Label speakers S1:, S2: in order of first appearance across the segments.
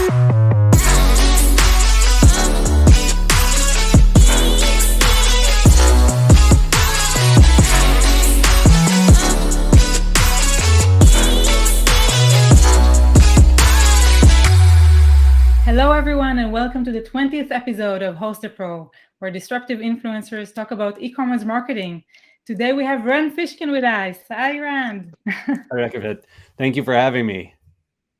S1: Hello, everyone, and welcome to the 20th episode of Host a Pro, where disruptive influencers talk about e-commerce marketing. Today, we have Fishkin with us. Hi, Rand.
S2: Thank you for having me.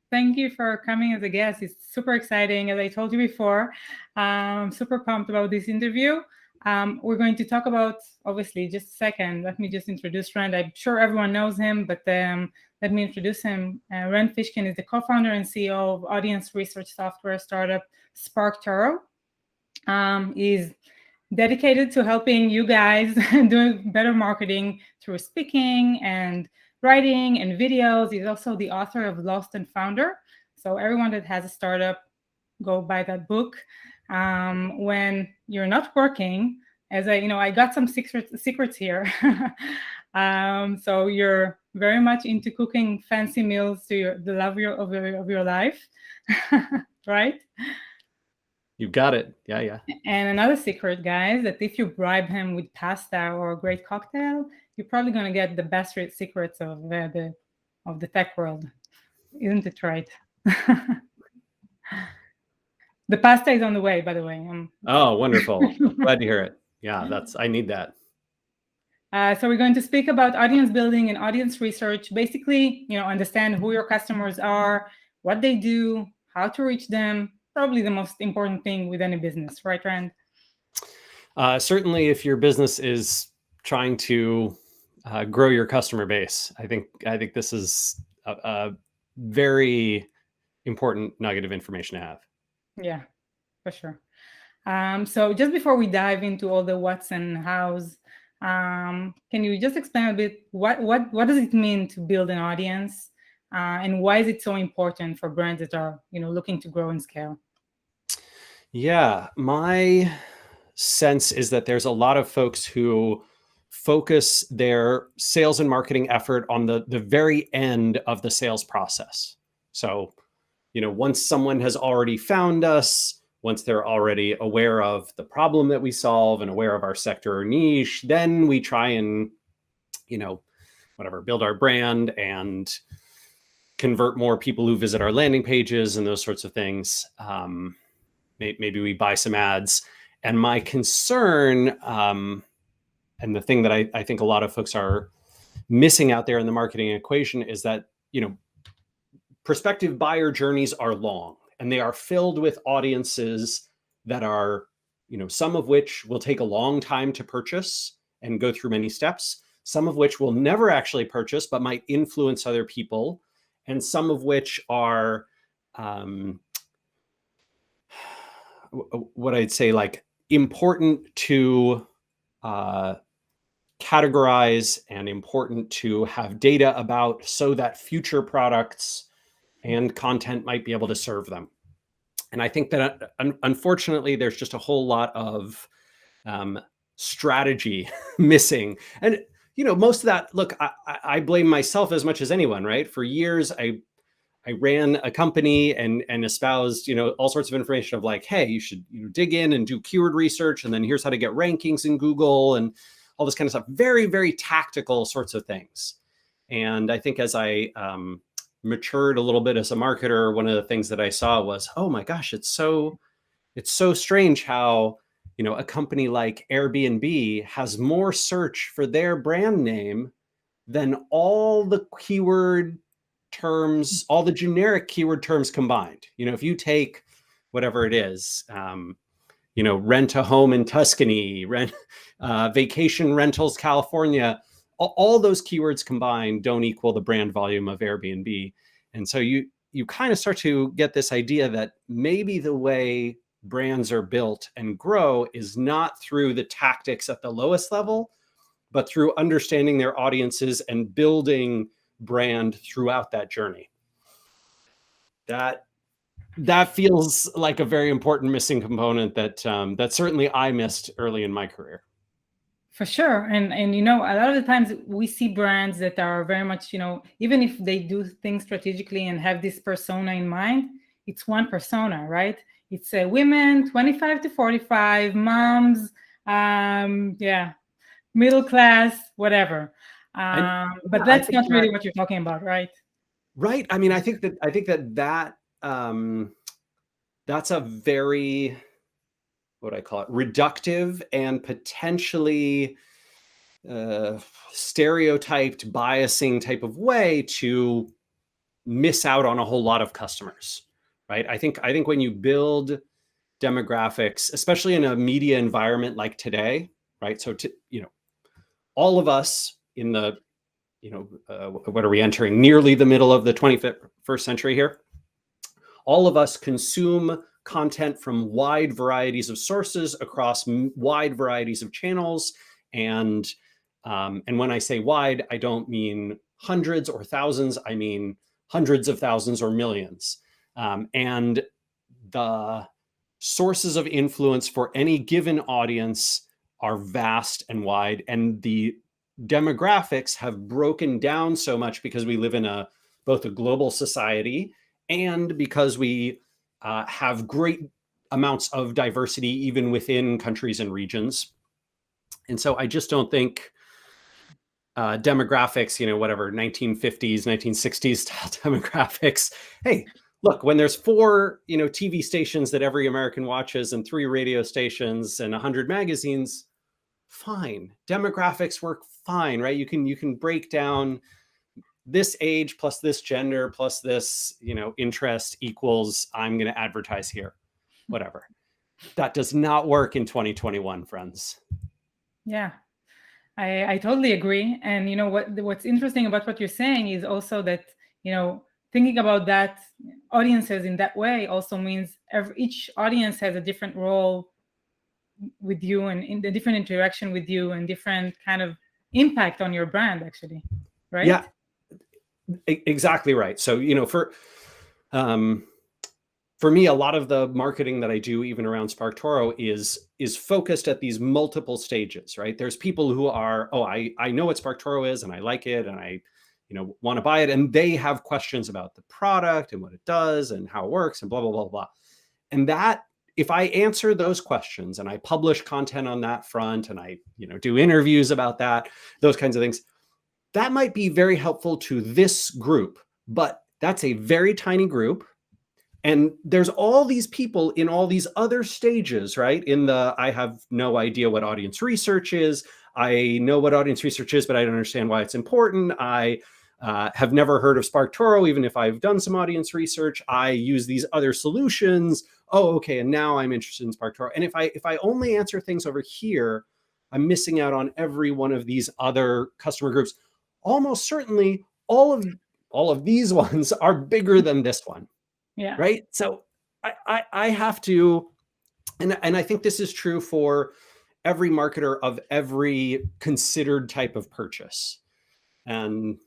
S1: Thank you for coming as a guest. It's super exciting. As I told you before, I'm super pumped about this interview. We're going to talk about, obviously, just a second. Let me just introduce Rand. I'm sure everyone knows him, but let me introduce him. Rand Fishkin is the co-founder and CEO of audience research software startup Spark Turo. He's dedicated to helping you guys do better marketing through speaking and writing and videos. He's also the author of Lost and Founder. So everyone that has a startup, go buy that book. When you're not working, as I got some secrets here. So you're very much into cooking fancy meals to the love of your life, right?
S2: You got it. Yeah.
S1: And another secret, guys, that if you bribe him with pasta or a great cocktail, you're probably going to get the best secrets of the tech world. Isn't it right? The pasta is on the way, by the way.
S2: Oh, wonderful. Glad to hear it. Yeah, I need that.
S1: So we're going to speak about audience building and audience research. Basically, understand who your customers are, what they do, how to reach them. Probably the most important thing with any business, right, Rand?
S2: Certainly, if your business is trying to grow your customer base, I think this is a very important nugget of information to have.
S1: Yeah, for sure. So just before we dive into all the what's and how's, can you just explain a bit what does it mean to build an audience, and why is it so important for brands that are looking to grow and scale?
S2: Yeah, my sense is that there's a lot of folks who focus their sales and marketing effort on the very end of the sales process. So, once someone has already found us, once they're already aware of the problem that we solve and aware of our sector or niche, then we try and, build our brand and convert more people who visit our landing pages and those sorts of things. Maybe we buy some ads. And my concern, and the thing that I think a lot of folks are missing out there in the marketing equation is that, prospective buyer journeys are long and they are filled with audiences that are, some of which will take a long time to purchase and go through many steps, some of which will never actually purchase but might influence other people, and some of which are what I'd say like important to categorize and important to have data about so that future products and content might be able to serve them. And I think that unfortunately, there's just a whole lot of strategy missing. And, most of that, look, I blame myself as much as anyone, right? For years, I ran a company and espoused, all sorts of information of like, hey, you should dig in and do keyword research. And then here's how to get rankings in Google and all this kind of stuff. Very, very tactical sorts of things. And I think as I matured a little bit as a marketer, one of the things that I saw was, oh my gosh, it's so strange how, a company like Airbnb has more search for their brand name than all the keyword terms, all the generic keyword terms combined. If you take whatever it is, rent a home in Tuscany, vacation rentals, California, all those keywords combined don't equal the brand volume of Airbnb. And so you kind of start to get this idea that maybe the way brands are built and grow is not through the tactics at the lowest level, but through understanding their audiences and building brand throughout that journey. That feels like a very important missing component that certainly I missed early in my career.
S1: For sure. And a lot of the times we see brands that are very much, even if they do things strategically and have this persona in mind, it's one persona, right? It's women 25 to 45, moms, middle class, whatever. But that's not really what you're talking about, right?
S2: Right. I mean, I think that that's a very, what do I call it, reductive and potentially stereotyped, biasing type of way to miss out on a whole lot of customers, right? I think when you build demographics, especially in a media environment like today, right? So, all of us in the, what are we entering? Nearly the middle of the 21st century here. All of us consume content from wide varieties of sources across wide varieties of channels. And when I say wide, I don't mean hundreds or thousands. I mean hundreds of thousands or millions. And the sources of influence for any given audience are vast and wide. And the demographics have broken down so much because we live in both a global society and because we have great amounts of diversity even within countries and regions. And so I just don't think demographics, 1950s, 1960s style demographics. Hey, look, when there's 4, TV stations that every American watches and 3 radio stations and 100 magazines, fine. Demographics work fine, right? You can break down this age plus this gender plus this, interest equals I'm going to advertise here, whatever. That does not work in 2021, friends.
S1: Yeah, I totally agree. And what's interesting about what you're saying is also that, thinking about that audiences in that way also means each audience has a different role with you and in the different interaction with you and different kind of impact on your brand, actually, right?
S2: Yeah, exactly right. So, for me, a lot of the marketing that I do, even around SparkToro, is focused at these multiple stages, right? There's people who are, I know what SparkToro is and I like it and I, want to buy it. And they have questions about the product and what it does and how it works and blah, blah, blah, blah. And that, if I answer those questions and I publish content on that front and I, do interviews about that, those kinds of things, that might be very helpful to this group, but that's a very tiny group. And there's all these people in all these other stages, right? I have no idea what audience research is. I know what audience research is, but I don't understand why it's important. I have never heard of SparkToro, even if I've done some audience research. I use these other solutions. Oh, okay. And now I'm interested in SparkToro. And if I only answer things over here, I'm missing out on every one of these other customer groups. Almost certainly all of these ones are bigger than this one.
S1: Yeah.
S2: Right. So I have to, and I think this is true for every marketer of every considered type of purchase. And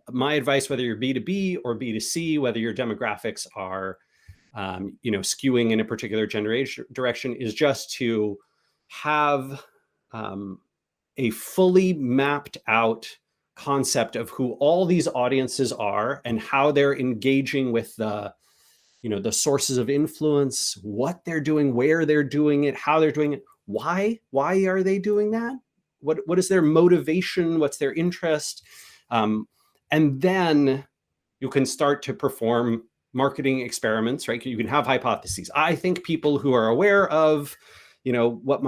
S2: my advice, whether you're B2B or B2C, whether your demographics are, skewing in a particular direction, is just to have a fully mapped out concept of who all these audiences are and how they're engaging with the sources of influence, what they're doing, where they're doing it, how they're doing it, why are they doing that? What is their motivation? What's their interest? And then you can start to perform marketing experiments, right? You can have hypotheses. I think people who are aware of, what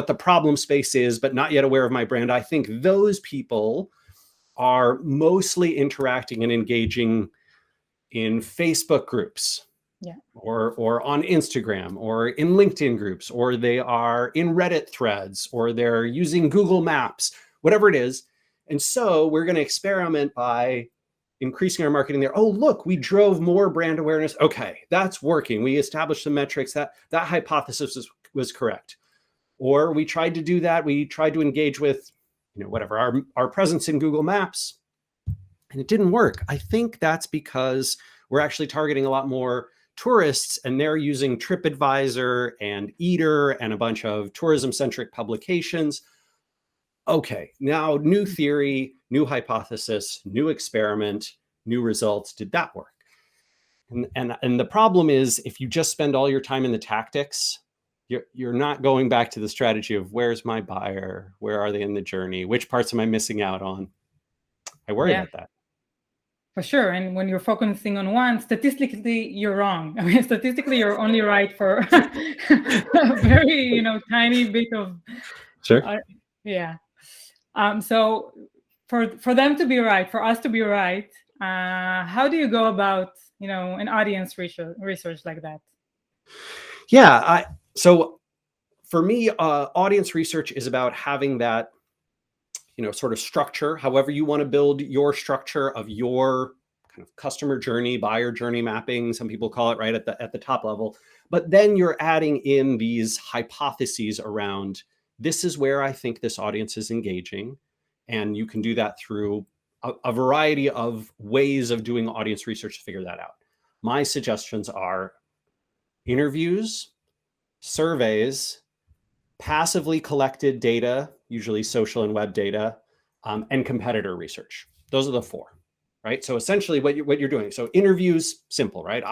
S2: the problem space is, but not yet aware of my brand, I think those people are mostly interacting and engaging in Facebook groups, or on Instagram, or in LinkedIn groups, or they are in Reddit threads, or they're using Google Maps, whatever it is. And so we're going to experiment by increasing our marketing there. Oh, look, we drove more brand awareness. Okay, that's working. We established some metrics that hypothesis was correct. Or we tried to do that. We tried to engage with, whatever, our presence in Google Maps, and it didn't work. I think that's because we're actually targeting a lot more tourists, and they're using TripAdvisor and Eater and a bunch of tourism-centric publications. Okay, now new theory, new hypothesis, new experiment, new results. Did that work? And the problem is, if you just spend all your time in the tactics, you're not going back to the strategy of where's my buyer, where are they in the journey, which parts am I missing out on? I worry about that.
S1: For sure. And when you're focusing on one, statistically, you're wrong. I mean, statistically, you're only right for a very, tiny bit of.
S2: Sure.
S1: Yeah. So for them to be right, for us to be right, how do you go about, an audience research like that?
S2: Yeah. So for me, audience research is about having that, sort of structure, however you want to build your structure of your kind of customer journey, buyer journey mapping, some people call it, right, at the top level. But then you're adding in these hypotheses around, this is where I think this audience is engaging. And you can do that through a variety of ways of doing audience research to figure that out. My suggestions are interviews, surveys, passively collected data, usually social and web data, and competitor research. Those are the four, right? So essentially what you're doing. So interviews, simple, right?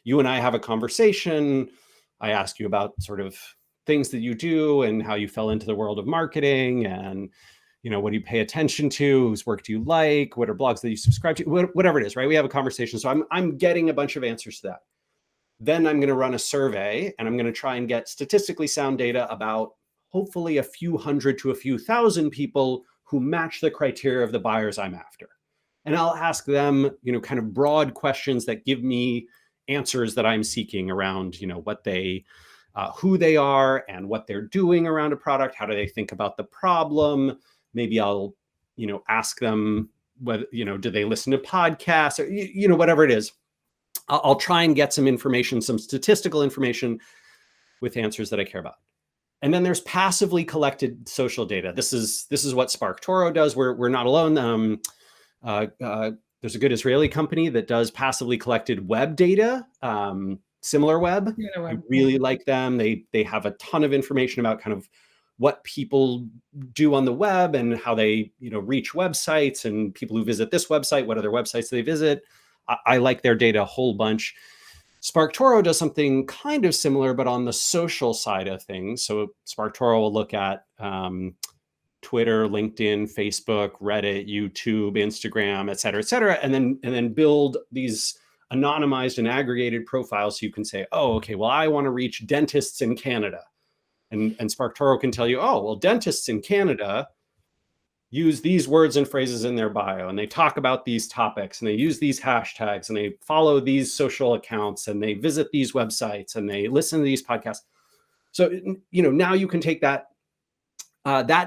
S2: You and I have a conversation. I ask you about sort of things that you do and how you fell into the world of marketing, and what do you pay attention to? Whose work do you like? What are blogs that you subscribe to? Whatever it is, right? We have a conversation. So I'm getting a bunch of answers to that. Then I'm going to run a survey, and I'm going to try and get statistically sound data about hopefully a few hundred to a few thousand people who match the criteria of the buyers I'm after. And I'll ask them, kind of broad questions that give me answers that I'm seeking around, what they, who they are and what they're doing around a product. How do they think about the problem? Maybe I'll, ask them whether, do they listen to podcasts or, whatever it is. I'll try and get some information, some statistical information with answers that I care about. And then there's passively collected social data. This is what SparkToro does. We're not alone. There's a good Israeli company that does passively collected web data, SimilarWeb. I really like them. They have a ton of information about kind of what people do on the web and how they reach websites, and people who visit this website, what other websites they visit. I like their data a whole bunch. SparkToro does something kind of similar, but on the social side of things. So SparkToro will look at Twitter, LinkedIn, Facebook, Reddit, YouTube, Instagram, et cetera, and then build these anonymized and aggregated profiles. So you can say, oh, okay, well, I want to reach dentists in Canada. And SparkToro can tell you, oh, well, dentists in Canada use these words and phrases in their bio, and they talk about these topics, and they use these hashtags, and they follow these social accounts, and they visit these websites, and they listen to these podcasts. So, now you can take that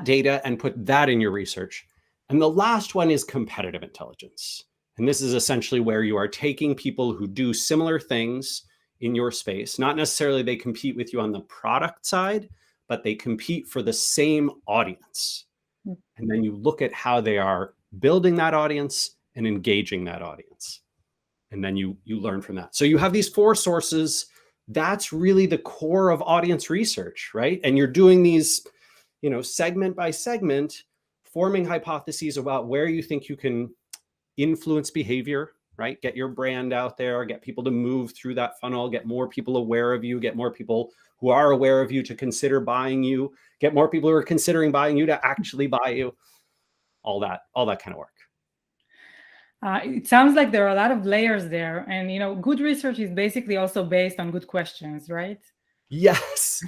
S2: data and put that in your research. And the last one is competitive intelligence. And this is essentially where you are taking people who do similar things in your space. Not necessarily they compete with you on the product side, but they compete for the same audience. And then you look at how they are building that audience and engaging that audience. And then you learn from that. So you have these four sources. That's really the core of audience research, right? And you're doing these, segment by segment, forming hypotheses about where you think you can influence behavior, right? Get your brand out there, get people to move through that funnel, get more people aware of you, get more people who are aware of you to consider buying you, get more people who are considering buying you to actually buy you, all that kind of work.
S1: It sounds like there are a lot of layers there. And, good research is basically also based on good questions, right?
S2: Yes.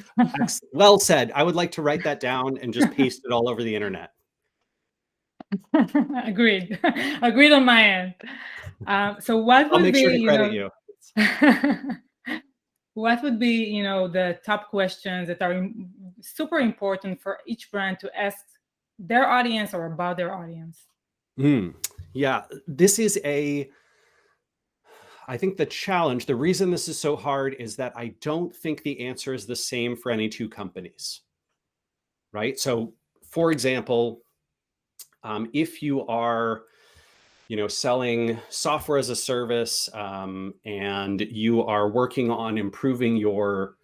S2: Well said. I would like to write that down and just paste it all over the internet.
S1: Agreed. Agreed on my end. So what would
S2: I'll make
S1: be,
S2: sure to credit you.
S1: What would be, the top questions that are super important for each brand to ask their audience or about their audience?
S2: Yeah, this is I think the challenge, the reason this is so hard is that I don't think the answer is the same for any two companies, right? So for example, if you are, selling software as a service, and you are working on improving your,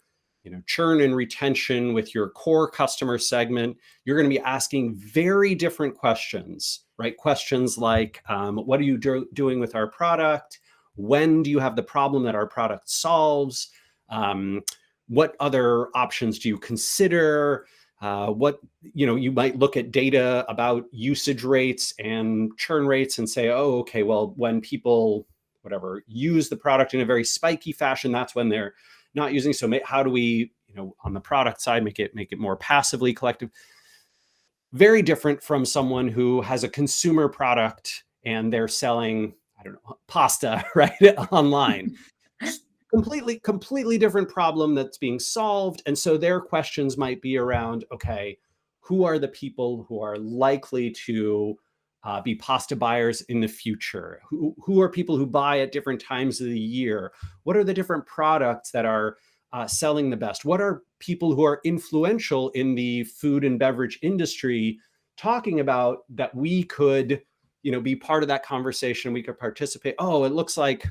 S2: churn and retention with your core customer segment, you're going to be asking very different questions, right? Questions like, what are you doing with our product? When do you have the problem that our product solves? What other options do you consider? What, you might look at data about usage rates and churn rates and say, oh, okay, well, when people, whatever, use the product in a very spiky fashion, that's when they're not using. So how do we, on the product side, make it more passively collective? Very different from someone who has a consumer product and they're selling, I don't know, pasta, right, online. Completely different problem that's being solved. And so their questions might be around, okay, who are the people who are likely to be pasta buyers in the future? Who are people who buy at different times of the year? What are the different products that are selling the best? What are people who are influential in the food and beverage industry talking about that we could, be part of that conversation? We could participate. Oh, it looks like,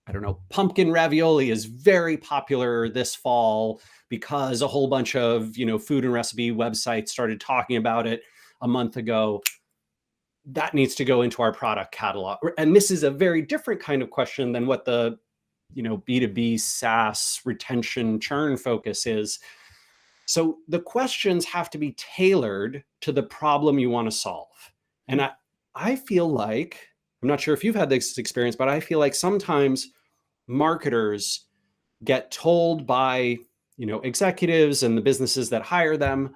S2: I don't know, pumpkin ravioli is very popular this fall because a whole bunch of, food and recipe websites started talking about it a month ago. That needs to go into our product catalog. And this is a very different kind of question than what the, B2B SaaS retention churn focus is. So the questions have to be tailored to the problem you want to solve. And I feel like, I'm not sure if you've had this experience, but I feel like sometimes marketers get told by, executives and the businesses that hire them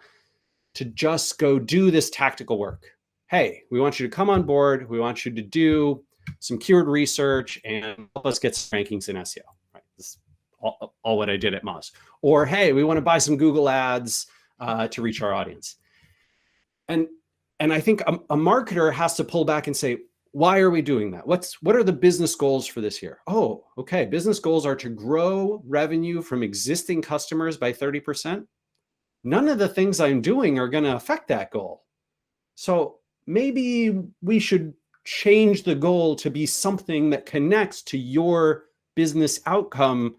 S2: to just go do this tactical work. Hey, we want you to come on board. We want you to do some keyword research and help us get some rankings in SEO. Right? This is all what I did at Moz. Or, hey, we want to buy some Google ads to reach our audience. And I think a marketer has to pull back and say, why are we doing that? What are the business goals for this year? Oh, okay. Business goals are to grow revenue from existing customers by 30%. None of the things I'm doing are going to affect that goal. So maybe we should change the goal to be something that connects to your business outcome.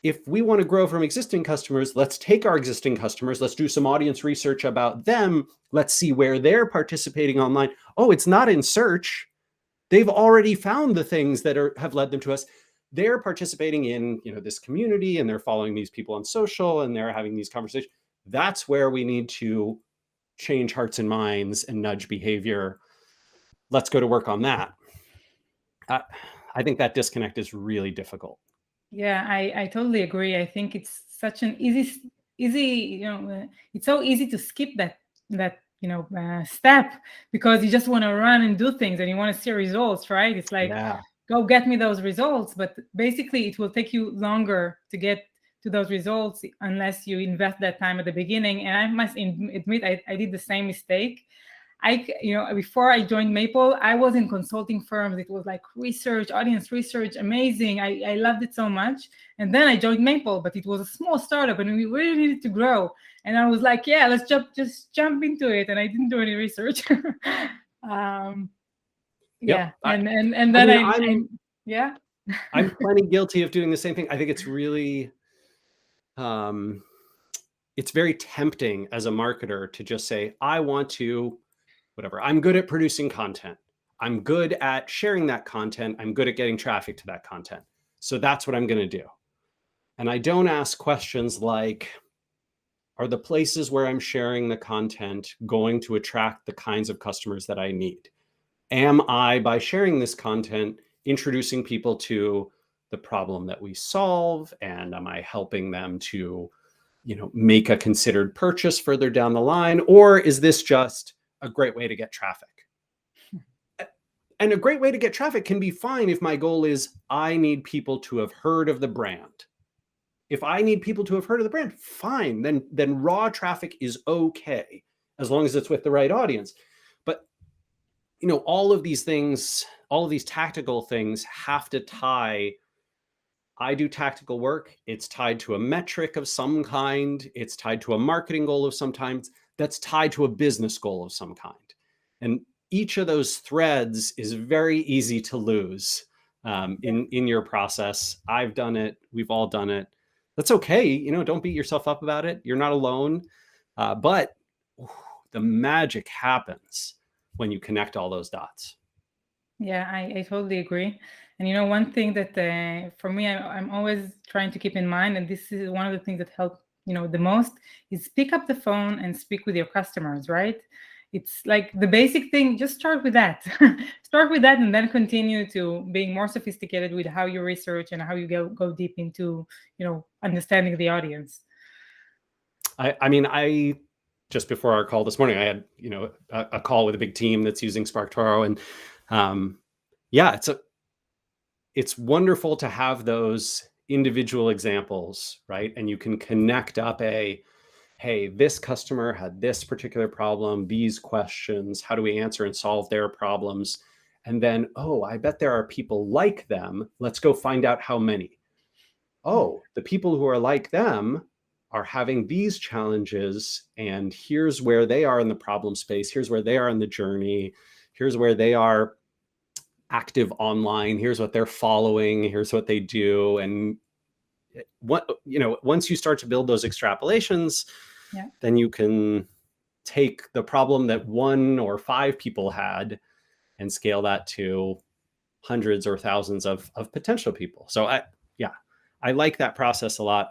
S2: If we want to grow from existing customers, let's take our existing customers, let's do some audience research about them. Let's see where they're participating online. Oh, it's not in search. They've already found the things that have led them to us. They're participating in, this community, and they're following these people on social, and they're having these conversations. That's where we need to change hearts and minds and nudge behavior. Let's go to work on that. I think that disconnect is really difficult.
S1: Yeah, I totally agree. I think it's such an easy, it's so easy to skip that step, because you just want to run and do things and you want to see results, right? It's like, go get me those results. But basically, it will take you longer to get to those results unless you invest that time at the beginning. And I must admit, I did the same mistake. Before I joined Mayple, I was in consulting firms. It was like research, audience research, amazing. I loved it so much. And then I joined Mayple, but it was a small startup and we really needed to grow. And I was like, yeah, let's just jump into it. And I didn't do any research. Yeah. And then yeah.
S2: I'm plenty guilty of doing the same thing. I think it's really, it's very tempting as a marketer to just say, I want to, whatever. I'm good at producing content. I'm good at sharing that content. I'm good at getting traffic to that content. So that's what I'm going to do. And I don't ask questions like, are the places where I'm sharing the content going to attract the kinds of customers that I need? Am I, by sharing this content, introducing people to the problem that we solve? And am I helping them to, make a considered purchase further down the line? Or is this just a great way to get traffic? And a great way to get traffic can be fine if my goal is I need people to have heard of the brand. If I need people to have heard of the brand, fine. Then raw traffic is okay, as long as it's with the right audience. But all of these things, all of these tactical things have to tie. I do tactical work. It's tied to a metric of some kind. It's tied to a marketing goal of some kind. That's tied to a business goal of some kind. And each of those threads is very easy to lose in your process. I've done it. We've all done it. That's okay. Don't beat yourself up about it. You're not alone. But the magic happens when you connect all those dots.
S1: Yeah, I totally agree. And one thing that for me, I'm always trying to keep in mind, and this is one of the things that help the most, is pick up the phone and speak with your customers, right? It's like the basic thing. Just start with that. Start with that, and then continue to being more sophisticated with how you research and how you go deep into understanding the audience.
S2: I mean, I just before our call this morning, I had a call with a big team that's using SparkToro, and yeah, it's wonderful to have those individual examples, right? And you can connect up hey, this customer had this particular problem, these questions, how do we answer and solve their problems? And then, oh, I bet there are people like them. Let's go find out how many. Oh, the people who are like them are having these challenges, and here's where they are in the problem space. Here's where they are in the journey. Here's where they are active online. Here's what they're following. Here's what they do. And once you start to build those extrapolations, then you can take the problem that 1 or 5 people had and scale that to hundreds or thousands of potential people. So I like that process a lot.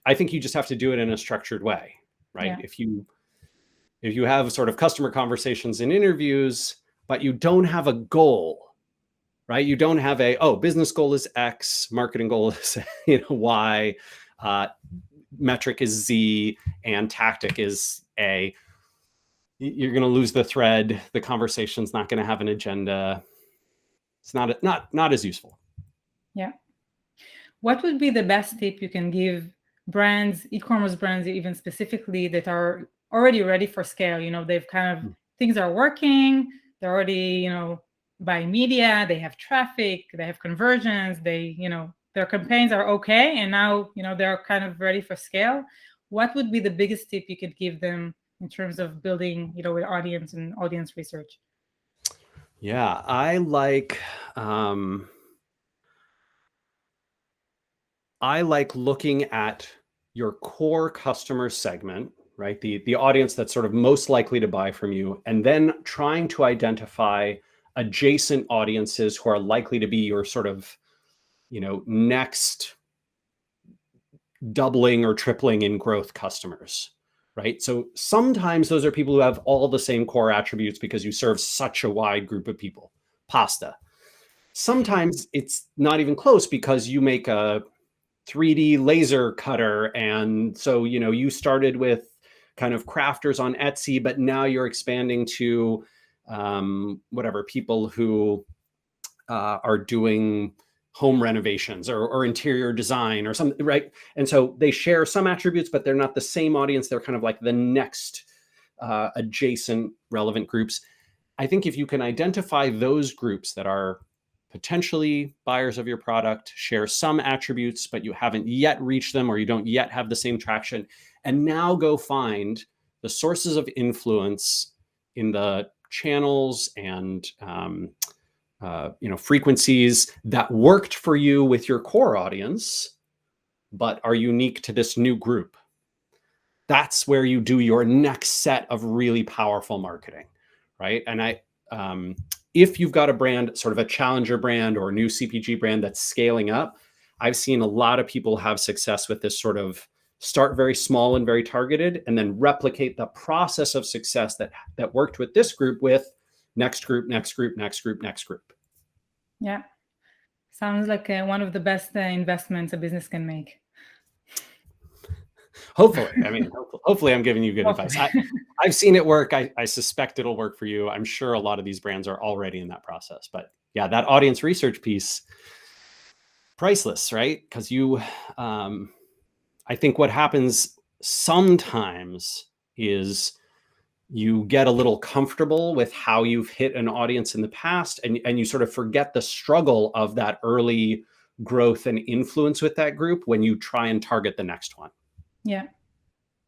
S2: I think you just have to do it in a structured way, right?
S1: Yeah.
S2: If you have sort of customer conversations and interviews, but you don't have a goal, right? You don't have business goal is X, marketing goal is Y, metric is Z, and tactic is A. You're going to lose the thread. The conversation's not going to have an agenda. It's not as useful.
S1: Yeah. What would be the best tip you can give brands, e-commerce brands, even specifically, that are already ready for scale? They've kind of, things are working. They're already, buy media. They have traffic. They have conversions. Their campaigns are okay. And now, they're kind of ready for scale. What would be the biggest tip you could give them in terms of building, with audience and audience research?
S2: Yeah, I like looking at your core customer segment, right? The audience that's sort of most likely to buy from you, and then trying to identify adjacent audiences who are likely to be your sort of, next doubling or tripling in growth customers, right? So sometimes those are people who have all the same core attributes because you serve such a wide group of people. Pasta. Sometimes it's not even close because you make a 3D laser cutter. And so, you started with kind of crafters on Etsy, but now you're expanding to whatever, people who are doing home renovations or interior design or something, right? And so they share some attributes, but they're not the same audience. They're kind of like the next adjacent relevant groups. I think if you can identify those groups that are potentially buyers of your product, share some attributes, but you haven't yet reached them or you don't yet have the same traction, and now go find the sources of influence in the channels and frequencies that worked for you with your core audience, but are unique to this new group. That's where you do your next set of really powerful marketing, right? And if you've got a brand, sort of a challenger brand or a new CPG brand that's scaling up, I've seen a lot of people have success with this sort of start very small and very targeted, and then replicate the process of success that worked with this group with next group, next group, next group, next group.
S1: Yeah. Sounds like one of the best investments a business can make.
S2: Hopefully. I mean, hopefully I'm giving you good advice. I've seen it work. I suspect it'll work for you. I'm sure a lot of these brands are already in that process. But yeah, that audience research piece, priceless, right? Because I think what happens sometimes is you get a little comfortable with how you've hit an audience in the past, and you sort of forget the struggle of that early growth and influence with that group when you try and target the next one.
S1: Yeah.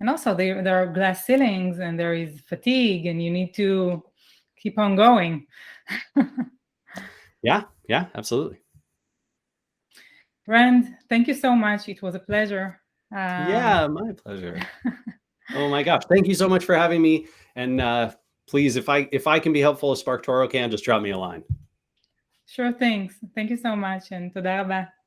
S1: And also there are glass ceilings and there is fatigue and you need to keep on going.
S2: Yeah, absolutely.
S1: Rand, thank you so much. It was a pleasure.
S2: Yeah, my pleasure. Oh my gosh. Thank you so much for having me. And please, if I can be helpful as SparkToro can, just drop me a line.
S1: Sure things. Thank you so much, and תודה רבה.